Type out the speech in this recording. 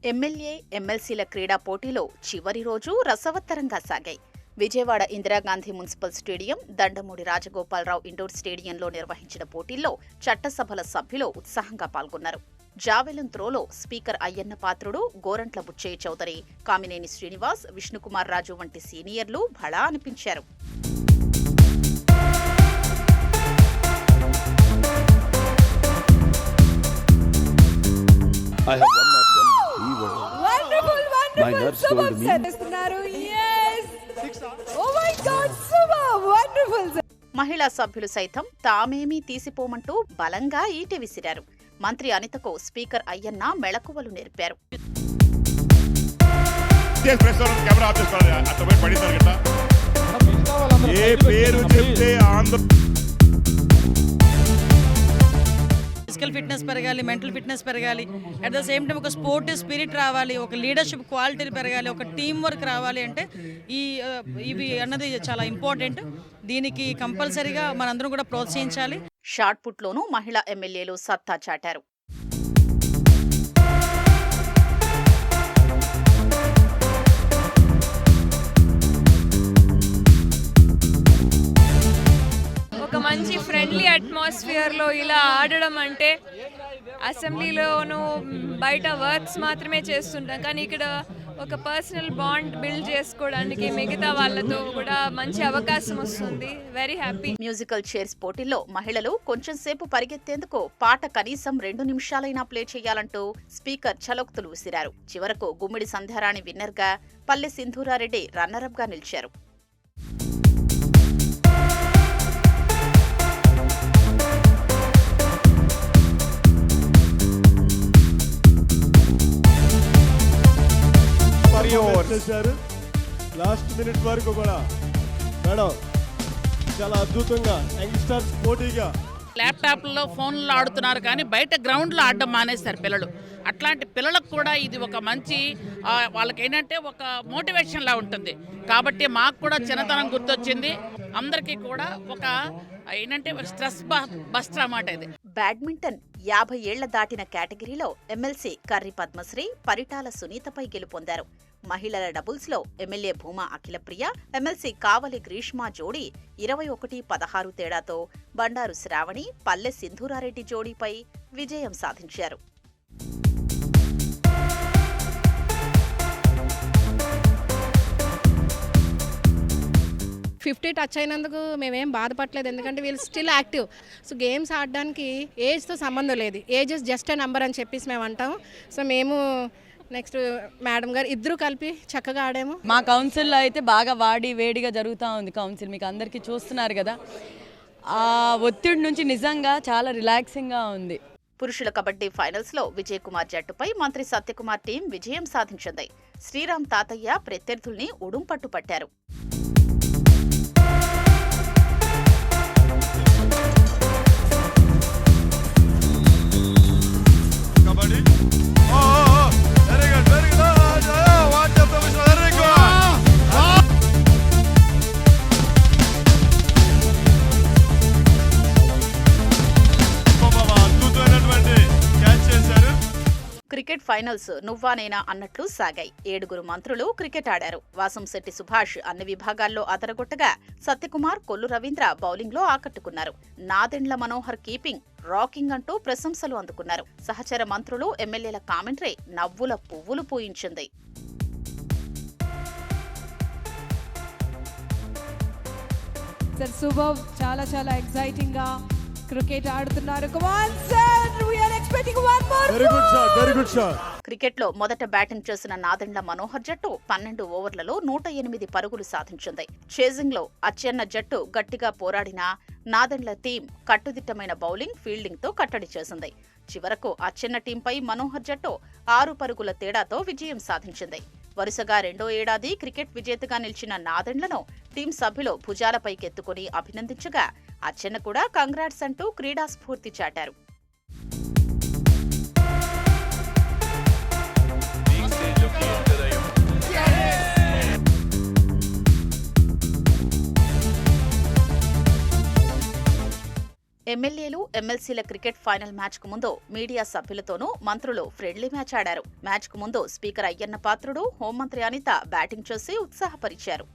MLA, ఎమ్మెల్సీల క్రీడా పోటీలో చివరి రోజు రసవత్తరంగా సాగాయి. Vijayawada Indira Gandhi municipal stadium, Dandamudi Rajagopalarao indoor స్టేడియంలో నిర్వహించిన పోటీల్లో చట్టసభల సభ్యులు ఉత్సాహంగా పాల్గొన్నారు. జావెలిన్ త్రోలో స్పీకర్ అయ్యన్న పాత్రుడు, గోరంట్ల బుచ్చయ్య చౌదరి, కామినేని శ్రీనివాస్, విష్ణుకుమార్ రాజు వంటి సీనియర్లు భళా అనిపించారు. I have one not one fever. Wonderful. My nurse told me. Yes. Oh my God, super wonderful. మహిళా సభ్యులు సైతం తామేమీ తీసిపోమంటూ బలంగా ఈటె విసిరారు. మంత్రి అనితకు స్పీకర్ అయ్యన్న మెళకువలు నేర్పారు. ఫిజికల్ ఫిట్నెస్ పెరగాలి, మెంటల్ ఫిట్నెస్ పెరగాలి, అట్ ద సేమ్ టైం ఒక స్పోర్టివ్ స్పిరిట్ రావాలి, ఒక లీడర్షిప్ క్వాలిటీలు పెరగాలి, ఒక టీం వర్క్ రావాలి. అంటే ఇవి అన్నది చాలా ఇంపార్టెంట్. దీనికి కంపల్సరీగా మనందరం కూడా ప్రోత్సహించాలి. షాట్ పుట్లోనూ మహిళా ఎమ్మెల్యేలు సత్తా చాటారు. ఒక మంచి ఫ్రెండ్లీ అట్మాస్ఫియర్లో ఇలా ఆడడం అంటే, అసెంబ్లీలోనూ బయట వర్క్స్ మాత్రమే చేస్తుంటాం, కానీ ఇక్కడ ఒక పర్సనల్ బాండ్ బిల్డ్ చేసుకోవడానికి మిగతా వాళ్ళతో కూడా మంచి అవకాశం వస్తుంది. Very happy. మ్యూజికల్ చైర్స్ పోటీల్లో మహిళలు కొంచెం సేపు పరిగెత్తేందుకు పాట కనీసం 2 నిమిషాలైనా ప్లే చేయాలంటూ స్పీకర్ చలోక్తులు విసిరారు. చివరకు గుమ్మిడి సంధ్యారాణి విన్నర్గా, పల్లె సింధూరారెడ్డి రన్నరప్ గా నిలిచారు. లాస్ట్ మినిట్ వరకు కూడా మేడం చాలా అద్భుతంగా యంగ్స్టర్స్ పోటీగా ల్యాప్టాప్లో ఫోన్లో ఆడుతున్నారు, కానీ బయట గ్రౌండ్లో ఆడడం మానేస్తారు పిల్లలు. అట్లాంటి పిల్లలకు కూడా ఇది ఒక మంచి వాళ్ళకి ఏంటంటే ఒక మోటివేషన్లా ఉంటుంది. కాబట్టి మాకు కూడా చిన్నతనం గుర్తొచ్చింది. అందరికీ కూడా ఒక ఏంటంటే స్ట్రెస్ బస్టర్ అన్నమాట ఇది. బ్యాడ్మింటన్ 50 ఏళ్ల దాటిన కేటగిరీలో ఎమ్మెల్సీ కర్రి పద్మశ్రీ, పరిటాల సునీతపై గెలుపొందారు. మహిళల డబుల్స్ లో ఎమ్మెల్యే భూమా అఖిలప్రియ, ఎమ్మెల్సీ కావలి గ్రీష్మా జోడీ 21-16 తేడాతో బండారు శ్రావణి, పల్లె సింధూరారెడ్డి జోడీపై విజయం సాధించారు. ఫిఫ్టీ టచ్ అయినందుకు మేమేం బాధపడలేదు, ఎందుకంటే వీళ్ళు స్టిల్ యాక్టివ్. సో గేమ్స్ ఆడడానికి ఏజ్తో సంబంధం లేదు, age is just a number అని చెప్పేసి మేము అంటాం. సో మేము నెక్స్ట్ మేడం గారు ఇద్దరు కలిపి చక్కగా ఆడాము. మా కౌన్సిల్లో అయితే బాగా వేడిగా జరుగుతూ ఉంది కౌన్సిల్. మీకు అందరికీ చూస్తున్నారు కదా, ఆ ఒత్తిడి నుంచి నిజంగా చాలా రిలాక్సింగ్గా ఉంది. పురుషుల కబడ్డీ ఫైనల్స్ లో విజయ్ కుమార్ జట్టుపై మంత్రి సత్యకుమార్ టీం విజయం సాధించింది. శ్రీరామ్ తాతయ్య ప్రత్యర్థుల్ని ఉడుంపట్టు పట్టారు. క్రికెట్ ఫైనల్స్ నువ్వా నేనా అన్నట్లు సాగాయి. 7 మంత్రులు క్రికెట్ ఆడారు. వాసంశెట్టి సుభాష్ అన్ని విభాగాల్లో అదరగొట్టగా, సత్యకుమార్, కొల్లు రవీంద్ర బౌలింగ్ లో ఆకట్టుకున్నారు. నాదెండ్ల మనోహర్ కీపింగ్, రాకింగ్ అంటూ ప్రశంసలు అందుకున్నారు. సహచర మంత్రులు, ఎమ్మెల్యేల కామెంటరీ నవ్వుల పువ్వులు పూయించింది. సూపర్, చాలా చాలా ఎక్సైటింగ్ గా క్రికెట్ ఆడుతున్నారు. Come on sir, we are expecting one more. Very good shot. Cricket లో మొదట బ్యాటింగ్ చేసిన నాదెండ్ల మనోహర్ జట్టు 12 ఓవర్లలో 108 పరుగులు సాధించింది. చేజింగ్ లో అచ్చెన్న జట్టు గట్టిగా పోరాడినా నాదెండ్ల టీం కట్టుదిట్టమైన బౌలింగ్, ఫీల్డింగ్ తో కట్టడి చేసింది. చివరకు అచ్చెన్న టీంపై మనోహర్ జట్టు 6 పరుగుల తేడాతో విజయం సాధించింది. వరుసగా 2వ ఏడాది క్రికెట్ విజేతగా నిలిచిన నాదెండ్లను టీం సభ్యులు భుజాలపైకెత్తుకుని అభినందించగా, అచ్చెన్న కూడా కంగ్రాట్స్ అంటూ క్రీడా స్ఫూర్తి చాటారు. ఎమ్మెల్యేలు ఎమ్మెల్సీల క్రికెట్ ఫైనల్ మ్యాచ్ కు ముందు మీడియా సభ్యులతోనూ మంత్రులు ఫ్రెండ్లీ మ్యాచ్ ఆడారు. మ్యాచ్ కు ముందు స్పీకర్ అయ్యన్న పాత్రుడు, హోంమంత్రి అనిత బ్యాటింగ్ చేసి ఉత్సాహపరిచారు.